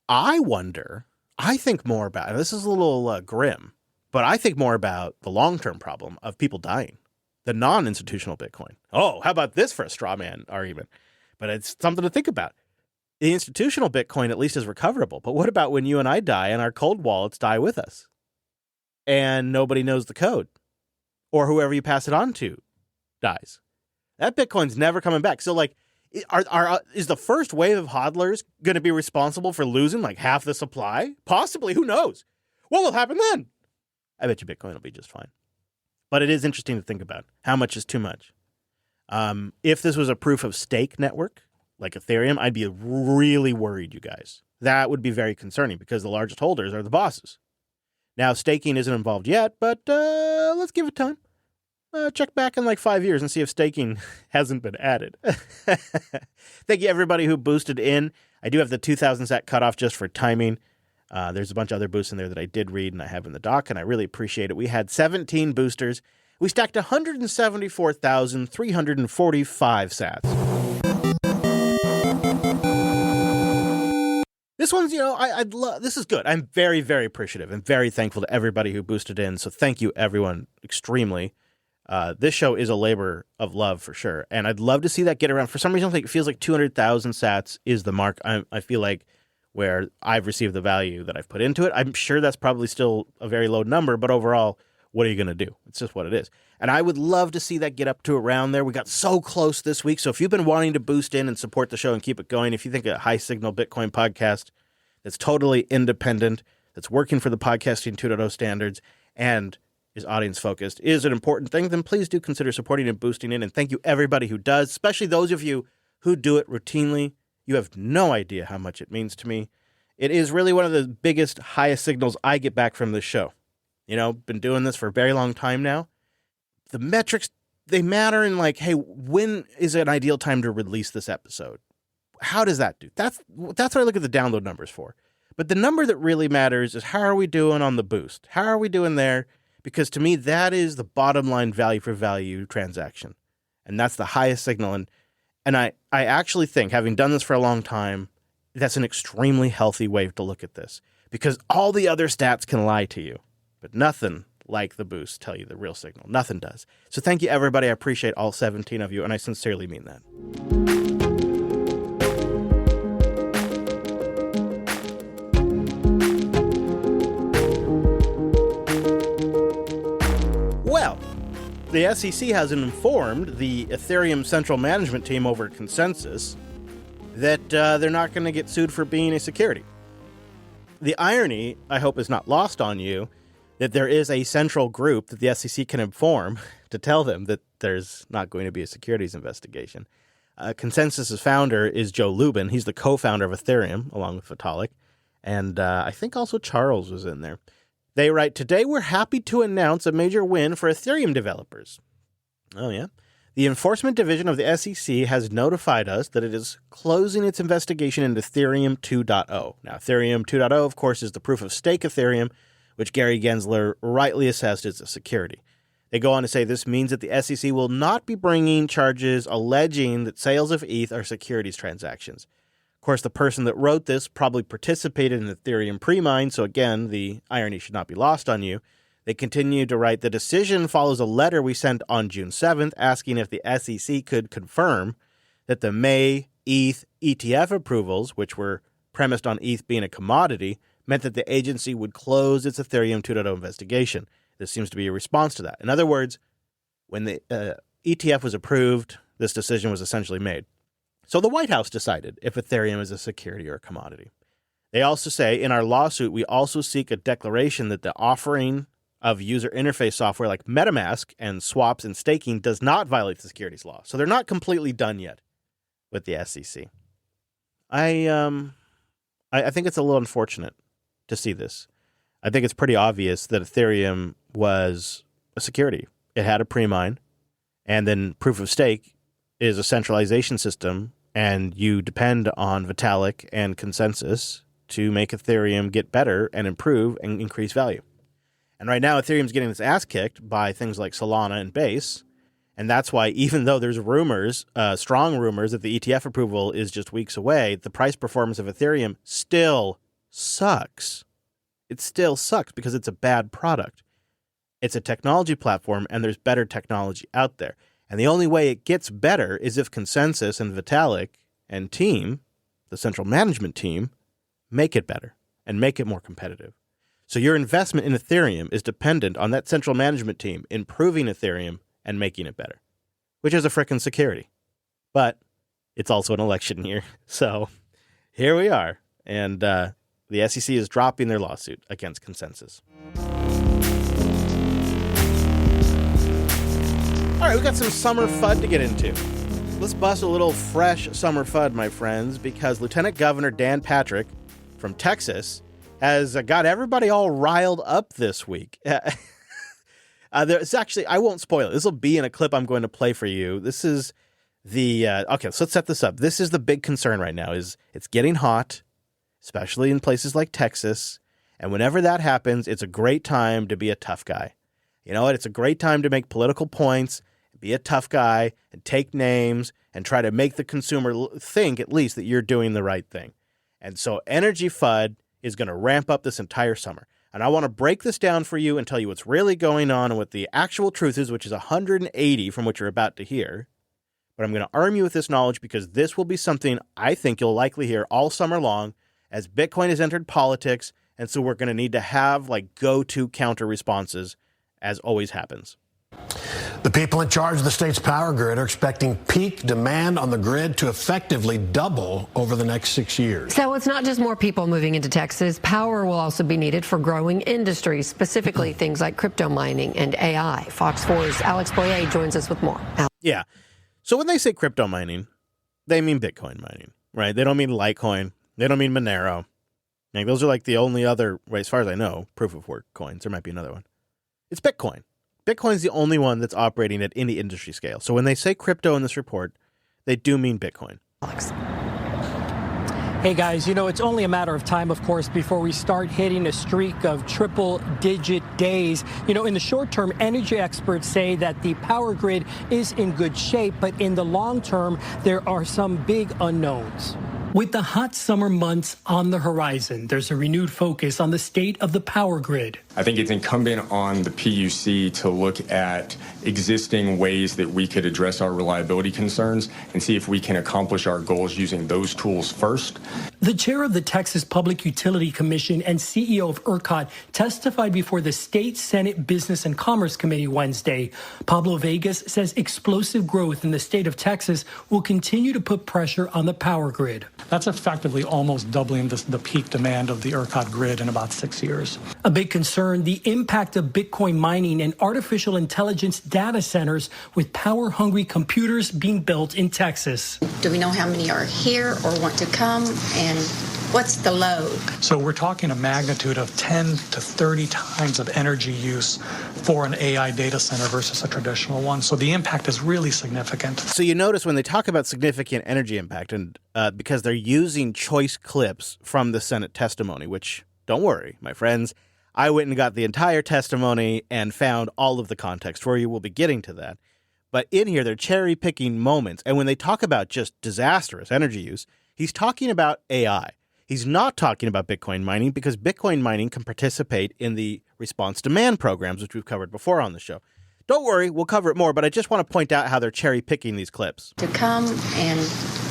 I think more about, and this is a little grim, But I think more about the long-term problem of people dying, the non-institutional Bitcoin. Oh, how about this for a straw man argument? But it's something to think about. The institutional Bitcoin at least is recoverable. But what about when you and I die and our cold wallets die with us and nobody knows the code, or whoever you pass it on to dies? That Bitcoin's never coming back. So like, is the first wave of hodlers going to be responsible for losing like half the supply? Possibly. Who knows? What will happen then? I bet you Bitcoin will be just fine. But it is interesting to think about how much is too much. If this was a proof of stake network like Ethereum, I'd be really worried, you guys. That would be very concerning because the largest holders are the bosses. Now, staking isn't involved yet, but let's give it time. Check back in like 5 years and see if staking hasn't been added. Thank you, everybody who boosted in. I do have the 2,000 sat cutoff just for timing. There's a bunch of other boosts in there that I did read and I have in the doc, and I really appreciate it. We had 17 boosters. We stacked 174,345 sats. This one's, I'd love. This is good. I'm very, very appreciative and very thankful to everybody who boosted in. So thank you, everyone, extremely. This show is a labor of love for sure, and I'd love to see that get around. For some reason, I think it feels like 200,000 sats is the mark. I feel like where I've received the value that I've put into it. I'm sure that's probably still a very low number, but overall, what are you going to do? It's just what it is. And I would love to see that get up to around there. We got so close this week. So if you've been wanting to boost in and support the show and keep it going, if you think a high signal Bitcoin podcast that's totally independent, that's working for the podcasting 2.0 standards, and is audience focused is an important thing, then please do consider supporting and boosting in. And thank you everybody who does, especially those of you who do it routinely. You have no idea how much it means to me. It is really one of the biggest, highest signals I get back from this show. Been doing this for a very long time now. The metrics, they matter in like, hey, when is an ideal time to release this episode? How does that do? That's what I look at the download numbers for. But the number that really matters is how are we doing on the boost? How are we doing there? Because to me, that is the bottom line value for value transaction. And that's the highest signal. And I actually think, having done this for a long time, that's an extremely healthy way to look at this. Because all the other stats can lie to you. But nothing like the boost tell you the real signal. Nothing does. So thank you, everybody. I appreciate all 17 of you, and I sincerely mean that. Well, the SEC has informed the Ethereum Central Management Team over Consensus that they're not going to get sued for being a security. The irony, I hope, is not lost on you, that there is a central group that the SEC can inform to tell them that there's not going to be a securities investigation. Consensus's founder is Joe Lubin. He's the co-founder of Ethereum, along with Vitalik. And I think also Charles was in there. They write, today we're happy to announce a major win for Ethereum developers. Oh, yeah? The Enforcement Division of the SEC has notified us that it is closing its investigation into Ethereum 2.0. Now, Ethereum 2.0, of course, is the proof-of-stake Ethereum, which Gary Gensler rightly assessed as a security. They go on to say this means that the SEC will not be bringing charges alleging that sales of ETH are securities transactions. Of course, the person that wrote this probably participated in Ethereum pre-mine, so again, the irony should not be lost on you. They continue to write, the decision follows a letter we sent on June 7th asking if the SEC could confirm that the May ETH ETF approvals, which were premised on ETH being a commodity, meant that the agency would close its Ethereum 2.0 investigation. This seems to be a response to that. In other words, when the ETF was approved, this decision was essentially made. So the White House decided if Ethereum is a security or a commodity. They also say, in our lawsuit, we also seek a declaration that the offering of user interface software like MetaMask and swaps and staking does not violate the securities law. So they're not completely done yet with the SEC. I think it's a little unfortunate to see this. I think it's pretty obvious that Ethereum was a security. It had a pre-mine, and then proof of stake is a centralization system, and you depend on Vitalik and Consensus to make Ethereum get better and improve and increase value. And right now, Ethereum's getting its ass kicked by things like Solana and Base, and that's why even though there's rumors, strong rumors that the ETF approval is just weeks away, the price performance of Ethereum still sucks. It still sucks because it's a bad product. It's a technology platform, and there's better technology out there. And the only way it gets better is if Consensus and Vitalik and team, the central management team, make it better and make it more competitive. So your investment in Ethereum is dependent on that central management team improving Ethereum and making it better, which is a frickin' security. But it's also an election year. So here we are. And the SEC is dropping their lawsuit against Consensus. All right, we got some summer FUD to get into. Let's bust a little fresh summer FUD, my friends, because Lieutenant Governor Dan Patrick from Texas has got everybody all riled up this week. There's actually, I won't spoil it. This will be in a clip I'm going to play for you. This is the, okay, so let's set this up. This is the big concern right now is it's getting hot, especially in places like Texas. And whenever that happens, it's a great time to be a tough guy. You know what? It's a great time to make political points, be a tough guy, and take names, and try to make the consumer think at least that you're doing the right thing. And so Energy FUD is going to ramp up this entire summer. And I want to break this down for you and tell you what's really going on and what the actual truth is, which is 180 from what you're about to hear. But I'm going to arm you with this knowledge because this will be something I think you'll likely hear all summer long as Bitcoin has entered politics. And so we're going to need to have like go-to counter responses, as always happens. The people in charge of the state's power grid are expecting peak demand on the grid to effectively double over the next 6 years. So it's not just more people moving into Texas. Power will also be needed for growing industries, specifically things like crypto mining and AI. Fox 4's Alex Boyer joins us with more. Yeah. So when they say crypto mining, they mean Bitcoin mining, right? They don't mean Litecoin. They don't mean Monero. Like, those are like the only other, as far as I know, proof of work coins. There might be another one. It's Bitcoin. Bitcoin's the only one that's operating at any industry scale. So when they say crypto in this report, they do mean Bitcoin. Alex. Hey guys, you know, it's only a matter of time, of course, before we start hitting a streak of triple-digit days. You know, in the short term, energy experts say that the power grid is in good shape, but in the long term, there are some big unknowns. With the hot summer months on the horizon, there's a renewed focus on the state of the power grid. I think it's incumbent on the PUC to look at existing ways that we could address our reliability concerns and see if we can accomplish our goals using those tools first. The chair of the Texas Public Utility Commission and CEO of ERCOT testified before the State Senate Business and Commerce Committee Wednesday. Pablo Vegas says explosive growth in the state of Texas will continue to put pressure on the power grid. That's effectively almost doubling the peak demand of the ERCOT grid in about 6 years. A big concern, the impact of Bitcoin mining and artificial intelligence data centers with power-hungry computers being built in Texas. Do we know how many are here or want to come, and what's the load? So we're talking a magnitude of 10 to 30 times of energy use for an AI data center versus a traditional one. So the impact is really significant. So you notice when they talk about significant energy impact, and because they're using choice clips from the Senate testimony, which, don't worry, my friends, I went and got the entire testimony and found all of the context for you. We'll be getting to that. But in here, they're cherry-picking moments. And when they talk about just disastrous energy use, he's talking about AI. He's not talking about Bitcoin mining because Bitcoin mining can participate in the response demand programs, which we've covered before on the show. Don't worry, we'll cover it more, but I just want to point out how they're cherry-picking these clips. To come, and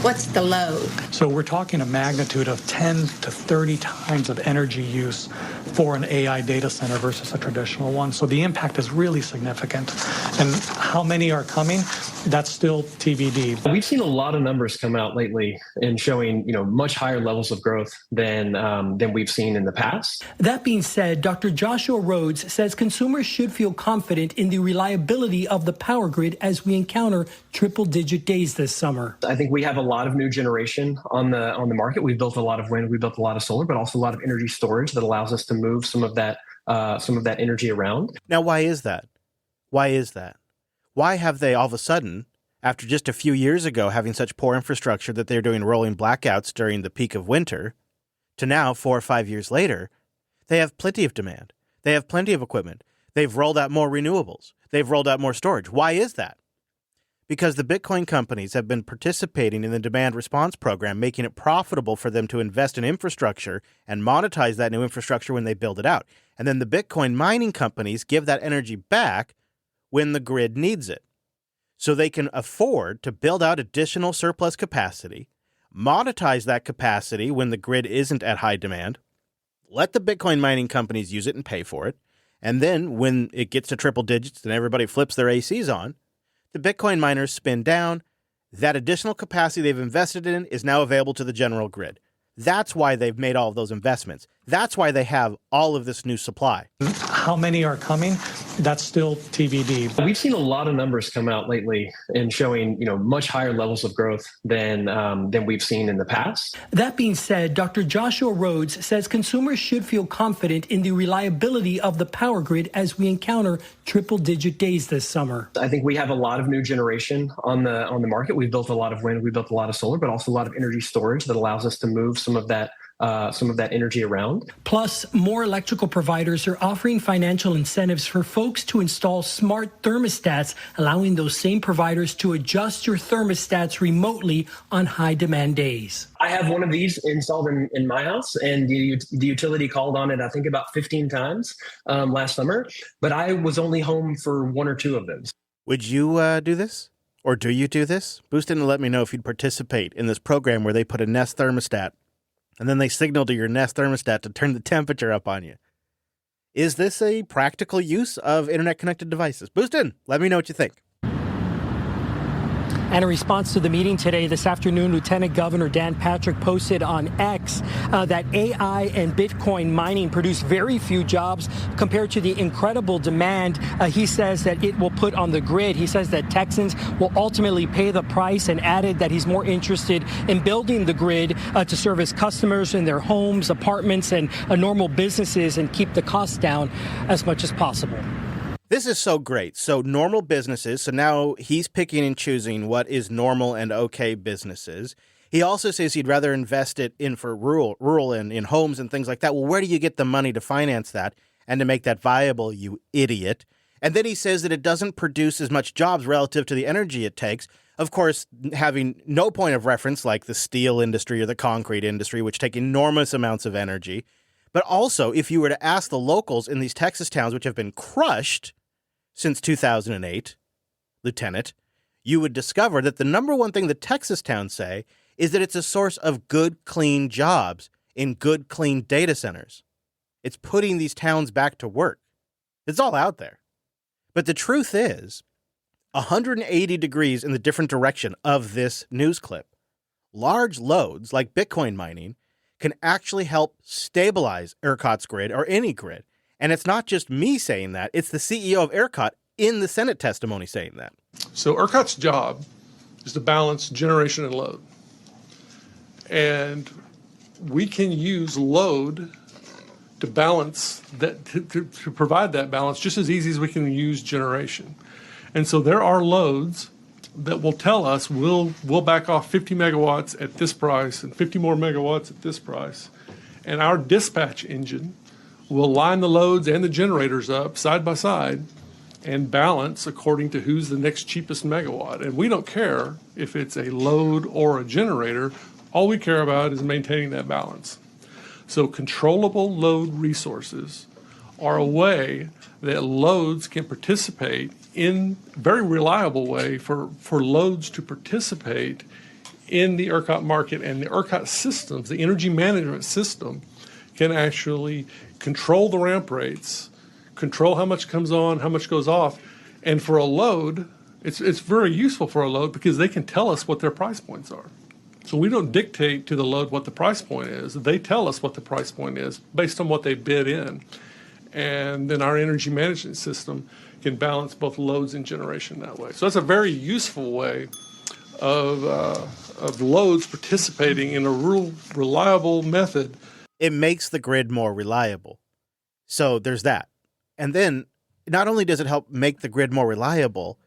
what's the load? So we're talking a magnitude of 10 to 30 times of energy use for an AI data center versus a traditional one. So the impact is really significant. And how many are coming? That's still TBD. We've seen a lot of numbers come out lately and showing, much higher levels of growth than we've seen in the past. That being said, Dr. Joshua Rhodes says consumers should feel confident in the reliability of the power grid as we encounter triple-digit days this summer. I think we have a lot of new generation on the market. We've built a lot of wind, we've built a lot of solar, but also a lot of energy storage that allows us to move some of that energy around. Now, why is that? Why is that? Why have they all of a sudden, after just a few years ago having such poor infrastructure that they're doing rolling blackouts during the peak of winter, to now 4 or 5 years later, they have plenty of demand. They have plenty of equipment. They've rolled out more renewables. They've rolled out more storage. Why is that? because the Bitcoin companies have been participating in the demand response program, making it profitable for them to invest in infrastructure and monetize that new infrastructure when they build it out. And then the Bitcoin mining companies give that energy back when the grid needs it. So they can afford to build out additional surplus capacity, monetize that capacity when the grid isn't at high demand, let the Bitcoin mining companies use it and pay for it, and then when it gets to triple digits and everybody flips their ACs on, the Bitcoin miners spin down. That additional capacity they've invested in is now available to the general grid. That's why they've made all of those investments. That's why they have all of this new supply. How many are coming? That's still TBD. We've seen a lot of numbers come out lately and showing, much higher levels of growth than we've seen in the past. That being said, Dr. Joshua Rhodes says consumers should feel confident in the reliability of the power grid as we encounter triple-digit days this summer. I think we have a lot of new generation on the market. We've built a lot of wind, we built a lot of solar, but also a lot of energy storage that allows us to move some of that energy around. Plus, more electrical providers are offering financial incentives for folks to install smart thermostats, allowing those same providers to adjust your thermostats remotely on high demand days. I have one of these installed in my house, and the utility called on it, I think, about 15 times last summer, but I was only home for one or two of those. Would you do this? Or do you do this? Boost in and let me know if you'd participate in this program where they put a Nest thermostat and then they signal to your Nest thermostat to turn the temperature up on you. Is this a practical use of internet-connected devices? Boost in. Let me know what you think. And in response to the meeting today, this afternoon, Lieutenant Governor Dan Patrick posted on X that AI and Bitcoin mining produce very few jobs compared to the incredible demand he says that it will put on the grid. He says that Texans will ultimately pay the price, and added that he's more interested in building the grid to service customers in their homes, apartments, and normal businesses and keep the costs down as much as possible. This is so great. So normal businesses. So now he's picking and choosing what is normal and okay businesses. He also says he'd rather invest it in for rural and in homes and things like that. Well, where do you get the money to finance that and to make that viable, you idiot? And then he says that it doesn't produce as much jobs relative to the energy it takes. Of course, having no point of reference like the steel industry or the concrete industry, which take enormous amounts of energy. But also, if you were to ask the locals in these Texas towns, which have been crushed since 2008, Lieutenant, you would discover that the number one thing the Texas towns say is that it's a source of good, clean jobs in good, clean data centers. It's putting these towns back to work. It's all out there. But the truth is, 180 degrees in the different direction of this news clip, large loads like Bitcoin mining can actually help stabilize ERCOT's grid or any grid. And it's not just me saying that, it's the CEO of ERCOT in the Senate testimony saying that. So ERCOT's job is to balance generation and load. And we can use load to balance that, to provide that balance just as easy as we can use generation. And so there are loads that will tell us we'll back off 50 megawatts at this price and 50 more megawatts at this price. And our dispatch engine will line the loads and the generators up side by side and balance according to who's the next cheapest megawatt. And we don't care if it's a load or a generator. All we care about is maintaining that balance. So controllable load resources are a way that loads can participate in a very reliable way for loads to participate in the ERCOT market. And the ERCOT systems, the energy management system, can actually control the ramp rates, control how much comes on, how much goes off. And for a load, it's very useful for a load because they can tell us what their price points are. So we don't dictate to the load what the price point is. They tell us what the price point is based on what they bid in. And then our energy management system can balance both loads and generation that way. So that's a very useful way of loads participating in a real reliable method. It makes the grid more reliable. So there's that. And then not only does it help make the grid more reliable,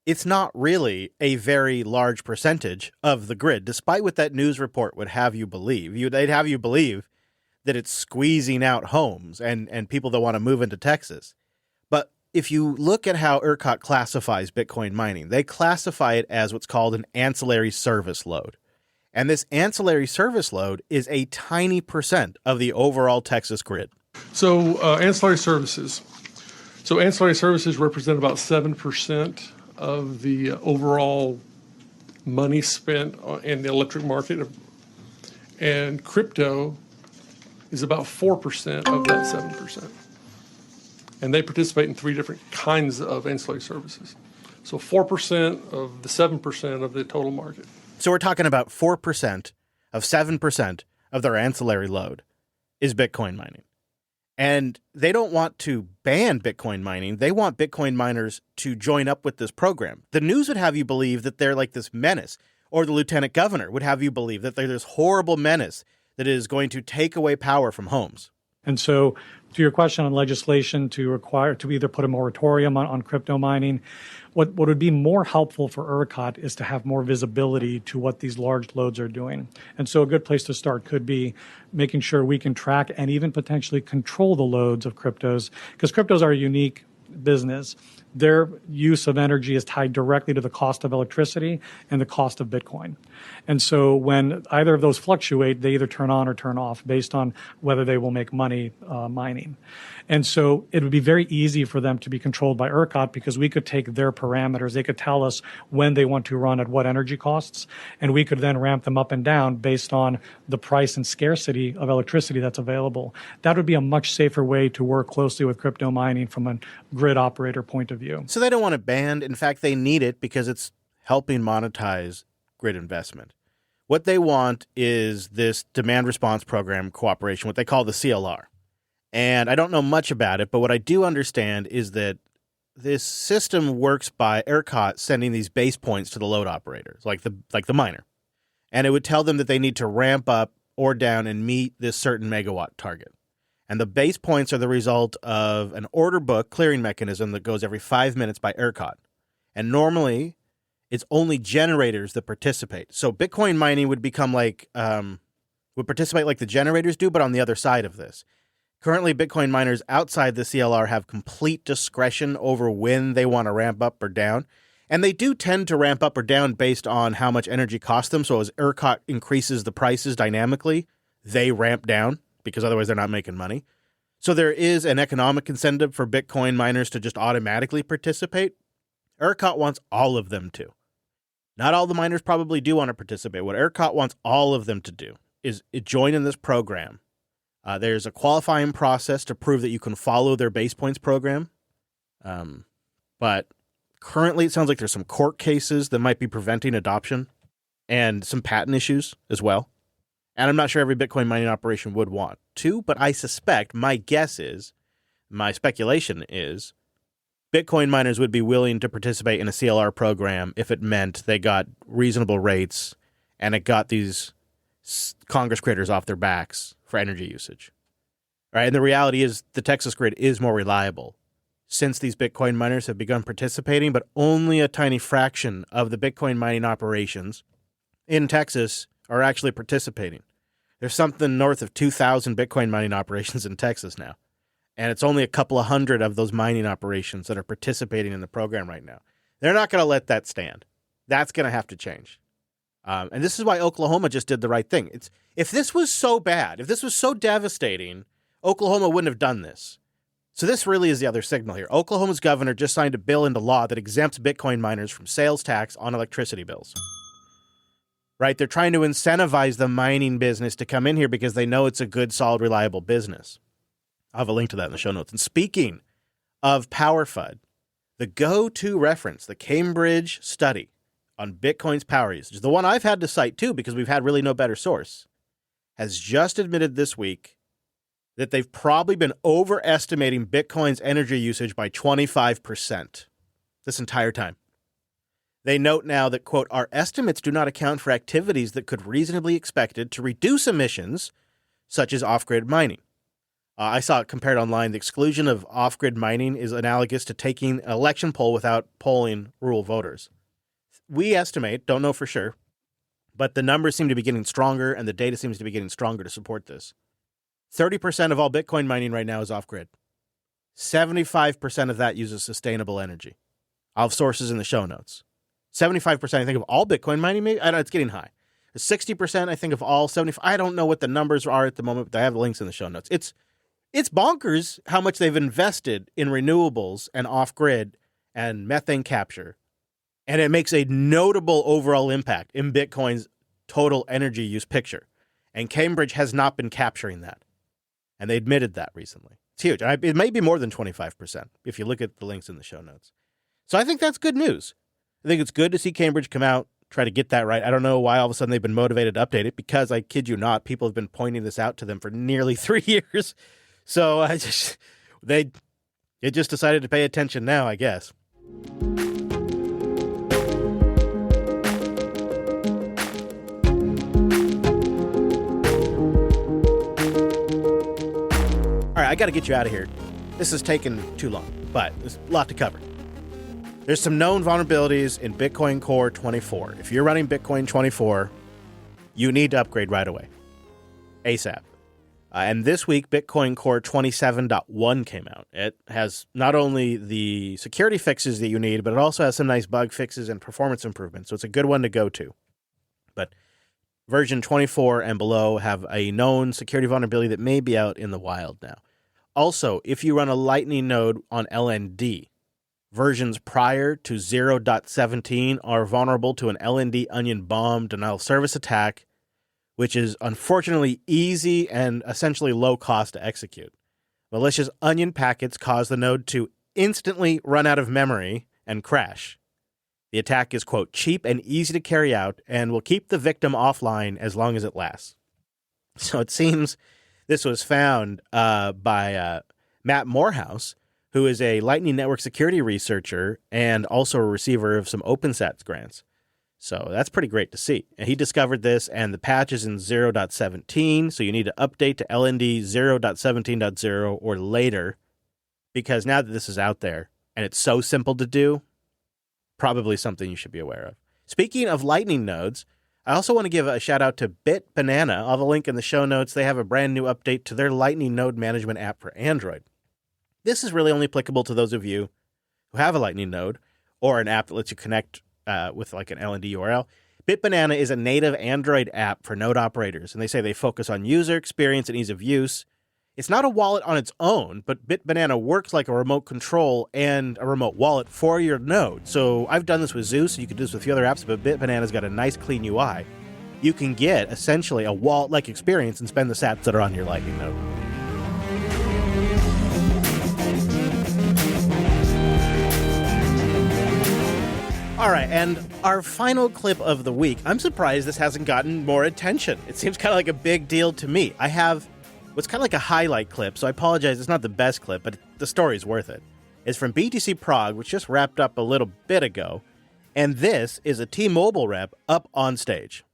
it's not really a very large percentage of the grid, despite what that news report would have you believe. They'd have you believe that it's squeezing out homes and people that want to move into Texas. But if you look at how ERCOT classifies Bitcoin mining, they classify it as what's called an ancillary service load. And this ancillary service load is a tiny percent of the overall Texas grid. So ancillary services. So ancillary services represent about 7% of the overall money spent in the electric market. And crypto is about 4% of that 7%. And they participate in 3 different kinds of ancillary services. So 4% of the 7% of the total market. So we're talking about 4% of 7% of their ancillary load is Bitcoin mining. And they don't want to ban Bitcoin mining. They want Bitcoin miners to join up with this program. The news would have you believe that they're like this menace, or the lieutenant governor would have you believe that they're this horrible menace that is going to take away power from homes. And so to your question on legislation to require to either put a moratorium on crypto mining, what would be more helpful for ERCOT is to have more visibility to what these large loads are doing. And so a good place to start could be making sure we can track and even potentially control the loads of cryptos, because cryptos are a unique business. Their use of energy is tied directly to the cost of electricity and the cost of Bitcoin. And so when either of those fluctuate, they either turn on or turn off based on whether they will make money mining. And so it would be very easy for them to be controlled by ERCOT because we could take their parameters. They could tell us when they want to run at what energy costs, and we could then ramp them up and down based on the price and scarcity of electricity that's available. That would be a much safer way to work closely with crypto mining from a grid operator point of view. So they don't want it banned. In fact, they need it because it's helping monetize grid investment. What they want is this demand response program cooperation, what they call the CLR. And I don't know much about it, but what I do understand is that this system works by ERCOT sending these base points to the load operators, like the miner. And it would tell them that they need to ramp up or down and meet this certain megawatt target. And the base points are the result of an order book clearing mechanism that goes every 5 minutes by ERCOT. And normally, it's only generators that participate. So Bitcoin mining would become would participate like the generators do, but on the other side of this. Currently, Bitcoin miners outside the CLR have complete discretion over when they want to ramp up or down. And they do tend to ramp up or down based on how much energy costs them. So as ERCOT increases the prices dynamically, they ramp down because otherwise they're not making money. So there is an economic incentive for Bitcoin miners to just automatically participate. ERCOT wants all of them to. Not all the miners probably do want to participate. What ERCOT wants all of them to do is join in this program. There's a qualifying process to prove that you can follow their base points program. But currently it sounds like there's some court cases that might be preventing adoption and some patent issues as well. And I'm not sure every Bitcoin mining operation would want to, but I suspect, my speculation is, Bitcoin miners would be willing to participate in a CLR program if it meant they got reasonable rates and it got these Congress critters off their backs for energy usage. Right? And the reality is the Texas grid is more reliable since these Bitcoin miners have begun participating, but only a tiny fraction of the Bitcoin mining operations in Texas are actually participating. There's something north of 2,000 Bitcoin mining operations in Texas now. And it's only a couple of hundred of those mining operations that are participating in the program right now. They're not going to let that stand. That's going to have to change. And this is why Oklahoma just did the right thing. If this was so bad, if this was so devastating, Oklahoma wouldn't have done this. So this really is the other signal here. Oklahoma's governor just signed a bill into law that exempts Bitcoin miners from sales tax on electricity bills. Right? They're trying to incentivize the mining business to come in here because they know it's a good, solid, reliable business. I'll have a link to that in the show notes. And speaking of power FUD, the go-to reference, the Cambridge study on Bitcoin's power usage, the one I've had to cite too because we've had really no better source, has just admitted this week that they've probably been overestimating Bitcoin's energy usage by 25% this entire time. They note now that, quote, our estimates do not account for activities that could reasonably be expected to reduce emissions, such as off-grid mining. I saw it compared online. The exclusion of off-grid mining is analogous to taking an election poll without polling rural voters. We estimate, don't know for sure, but the numbers seem to be getting stronger and the data seems to be getting stronger to support this. 30% of all Bitcoin mining right now is off-grid. 75% of that uses sustainable energy. I'll have sources in the show notes. 75%, I think, of all Bitcoin mining, maybe? I don't know, it's getting high. 60%, I think, of all 75. I don't know what the numbers are at the moment, but I have the links in the show notes. It's bonkers how much they've invested in renewables and off-grid and methane capture. And it makes a notable overall impact in Bitcoin's total energy use picture. And Cambridge has not been capturing that. And they admitted that recently. It's huge. It may be more than 25% if you look at the links in the show notes. So I think that's good news. I think it's good to see Cambridge come out, try to get that right. I don't know why all of a sudden they've been motivated to update it, because I kid you not, people have been pointing this out to them for nearly 3 years. So they just decided to pay attention now, I guess. All right, I got to get you out of here. This is taking too long, but there's a lot to cover. There's some known vulnerabilities in Bitcoin Core 24. If you're running Bitcoin 24, you need to upgrade right away, ASAP. And this week, Bitcoin Core 27.1 came out. It has not only the security fixes that you need, but it also has some nice bug fixes and performance improvements. So it's a good one to go to. But version 24 and below have a known security vulnerability that may be out in the wild now. Also, if you run a Lightning node on LND, versions prior to 0.17 are vulnerable to an LND onion bomb denial of service attack, which is unfortunately easy and essentially low cost to execute. Malicious onion packets cause the node to instantly run out of memory and crash. The attack is, quote, cheap and easy to carry out and will keep the victim offline as long as it lasts. So it seems this was found by Matt Morehouse, who is a Lightning Network security researcher and also a receiver of some OpenSats grants. So that's pretty great to see. And he discovered this, and the patch is in 0.17, so you need to update to LND 0.17.0 or later, because now that this is out there and it's so simple to do, probably something you should be aware of. Speaking of Lightning nodes, I also want to give a shout out to BitBanana. I'll have a link in the show notes. They have a brand new update to their Lightning node management app for Android. This is really only applicable to those of you who have a Lightning node or an app that lets you connect with like an LND URL. BitBanana is a native Android app for node operators, and they say they focus on user experience and ease of use. It's not a wallet on its own, but BitBanana works like a remote control and a remote wallet for your node. So I've done this with Zeus, you could do this with a few other apps, but BitBanana's got a nice clean UI. You can get essentially a wallet-like experience and spend the sats that are on your Lightning node. All right, and our final clip of the week. I'm surprised this hasn't gotten more attention. It seems kind of like a big deal to me. I have what's kind of like a highlight clip, so I apologize. It's not the best clip, but the story's worth it. It's from BTC Prague, which just wrapped up a little bit ago. And this is a T-Mobile rep up on stage.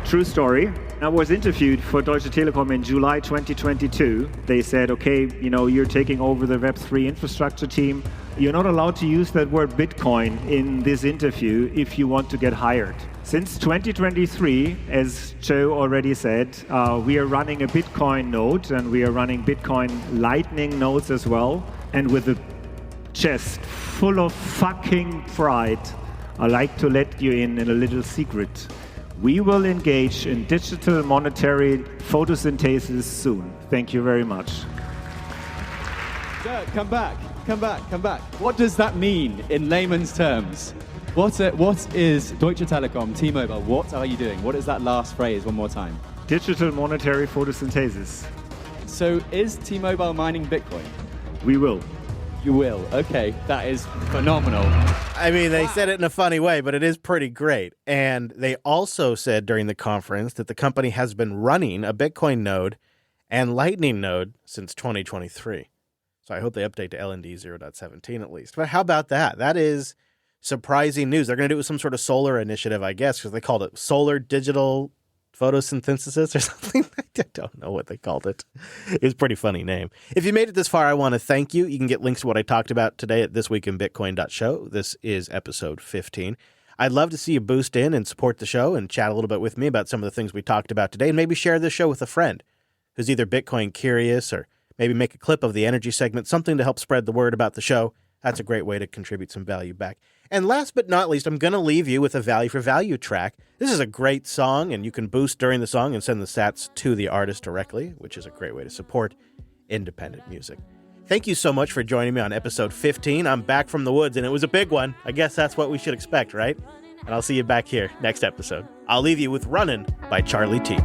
True story. I was interviewed for Deutsche Telekom in July 2022. They said, okay, you're taking over the Web3 infrastructure team. You're not allowed to use that word Bitcoin in this interview if you want to get hired. Since 2023, as Joe already said, we are running a Bitcoin node and we are running Bitcoin Lightning nodes as well. And with a chest full of fucking pride, I'd like to let you in a little secret. We will engage in digital monetary photosynthesis soon. Thank you very much. Dirk, come back. What does that mean in layman's terms? What is Deutsche Telekom, T-Mobile? What are you doing? What is that last phrase? One more time. Digital monetary photosynthesis. So is T-Mobile mining Bitcoin? We will. You will. Okay, that is phenomenal. I mean, they said it in a funny way, but it is pretty great. And they also said during the conference that the company has been running a Bitcoin node and Lightning node since 2023. So I hope they update to LND 0.17 at least. But how about that? That is surprising news. They're going to do it with some sort of solar initiative, I guess, because they called it Solar Digital Photosynthesis or something. I don't know what they called it. It's a pretty funny name. If you made it this far, I want to thank you. You can get links to what I talked about today at thisweekinbitcoin.show. This is episode 15. I'd love to see you boost in and support the show and chat a little bit with me about some of the things we talked about today, and maybe share this show with a friend. who's either Bitcoin curious or maybe make a clip of the energy segment, something to help spread the word about the show, that's a great way to contribute some value back. And last but not least, I'm going to leave you with a value for value track. This is a great song, and you can boost during the song and send the sats to the artist directly, which is a great way to support independent music. Thank you so much for joining me on episode 15. I'm back from the woods, and it was a big one. I guess that's what we should expect, right? And I'll see you back here next episode. I'll leave you with Runnin' by Charlie T.